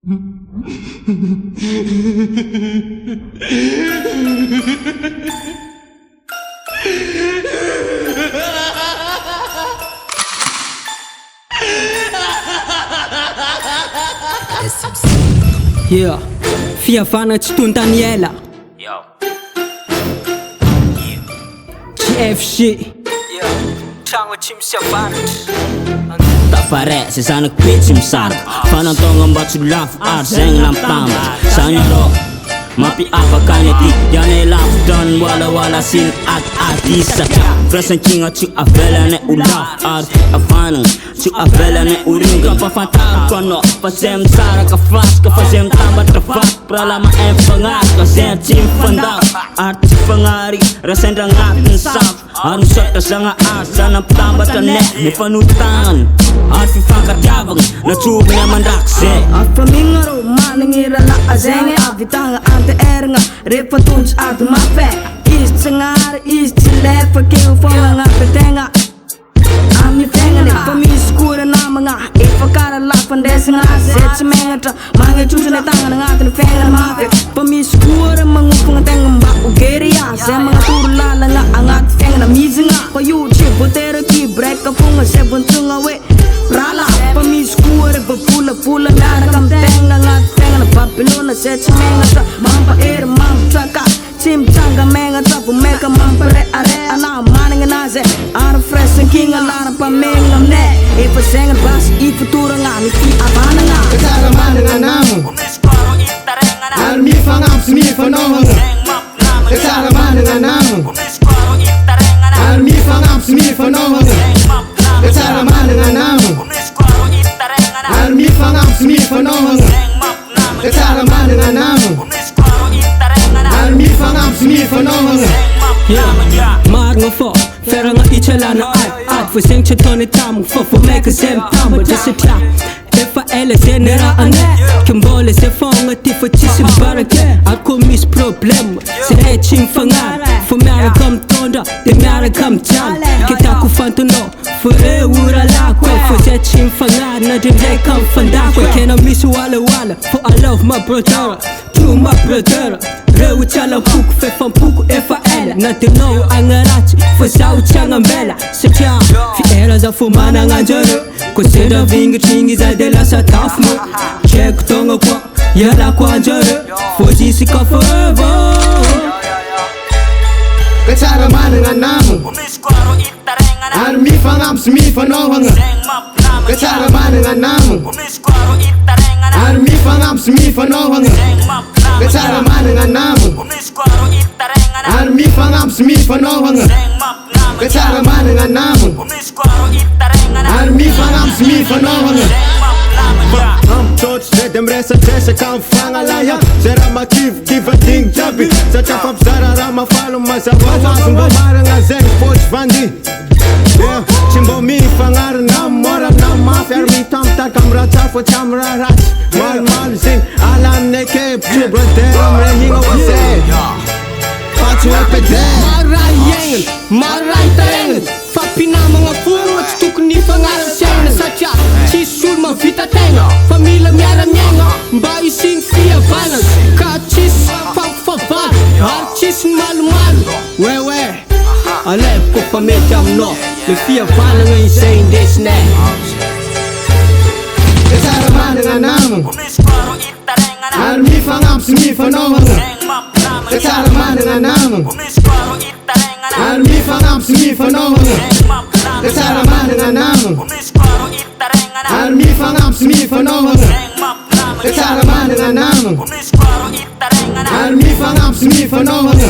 Yeah, fiavana tsy toy ny Daniela GFG tragno tsy misy avaratra Tafare, se zanako be tsy misaraka Fanantogna mba tsy lafo ary zegny namitambatra Sagnarô, mampiavaka ny aty Diana lavitra ny walawala sy ny artiste Firasankigna tsy avelane ho lafo ary avanagna tsy avelane ho ringa Mpafantariko anao fa zay misaraka fasika Fa zay mitambatra vaky pralama infagnaraka Zay tsy mifandako ary tsy fagnary Rasendra agnatin'ny safo Ary misaotra zagna azy zana mpitambatra ne Mifanotagna ary fifankatiavagna Natsoriny amandrakizay Afamigna rô managny raha zegny Avitagna anti-erigna Rehefa tonjy ady mafay Izy tsy agnary, izy tsy lefa Keo fogna agnapitegna Amin'ny fiaignany Fa misy kora namagna Efa kara lafandesagna Zay tsy megnatra Magnatrotrany tagnana agnatin'ny fiaignany mafy Fa misy kora magnofagna tegna mba ho gery Zay magnatoro lalagna agnaty fiaignana mizigna Fa io tsy voateraky Breka fogna zay vontsogna hoe Rala Fa misy kora vapolapolo miaraka amin'ny tegna agnaty fiaignana Babylona zay tsy megnatra Mampahery mampitraka Tsy mitsanga megnatra Vo meka mamparea Na managna anazy Ary firasankigna laram-pamegna aminay Efa zegny basy ifotoragna Ny fiavanagna Tsara managna namagna Ary mifagnampy sy mifanohagna Tsara managna namagna Ary mifagnampy sy mifanohagna Tsara managna namagna Ary mifagnampy sy mifanohagna Tsara managna namagna Ary mifagnampy sy mifanohagna Marigna fô, feragna itsalana ady Fa zegny tsy ataony tamigna Fa vo maika zay mitambatra Satria efa ela zay ny rahany Ka mbola zay fogna ty fa tsisy mibaraka Ary koa misy problème Zay tsy mifagnary Fa miaraka mitondra De miaraka mijaly Kitako fantanao Fa ora lako Fa zay tsy mifagnary Na drendraika mifandako Kena misy walawala Fa I love my brother True my brother Reo tsy alampoko Fefampoko efa ela Na dinao agnaratsy Fa zaho tsy agnambela Satria fiera za fo managna anjare Ko sendra vingitrigny zay de lasa tafo mo Tseko togna koa Ialako anjare Fô zisy ka forever Tsara managna namagna Ary mifagnampy sy mifanohagna Tsara managna namagna Ary mifagnampy sy mifanohagna Tsara managna namagna Ary mifagnampy sy mifanohagna Tsara managna namagna Ary mifagnampy sy mifanohagna Ampitrotry zay de miresadresaka amin'ny fagnalaia Zay raha makivakivadigny jiaby Satria fampizara raha mafalo mazava hoazy Mba maragna zegny fô tsy vandy Tsy mba mifagnary na mora na mafy Ary mitambitarika amin'ny raha tsara fô tsy amin'ny raha ratsy Malomalo zegny ala aminay ke Ptio brother amrehigna ho zay Fa tsy hoe pede Maro raha iaignana, maro raha itaregnana Fa mpinamagna fogna tsy tokony ifagnarana saigna Satria tsisy olo mavita tegna Fa mila miara-miaigna mba isigny fihavanana Ka tsisy fampifavana ary tsisy malomalo Ouais Alevy ko fa mety aminao Le fihavanana izay indesinay Tsara managna namagna Ary mifagnampy sy mifanohagna Tsara managna namagna Ary mifagnampy sy mifanohagna Tsara managna namagna Ary mifagnampy sy mifanohagna Tsara managna namagna Ary mifagnampy sy mifanohagna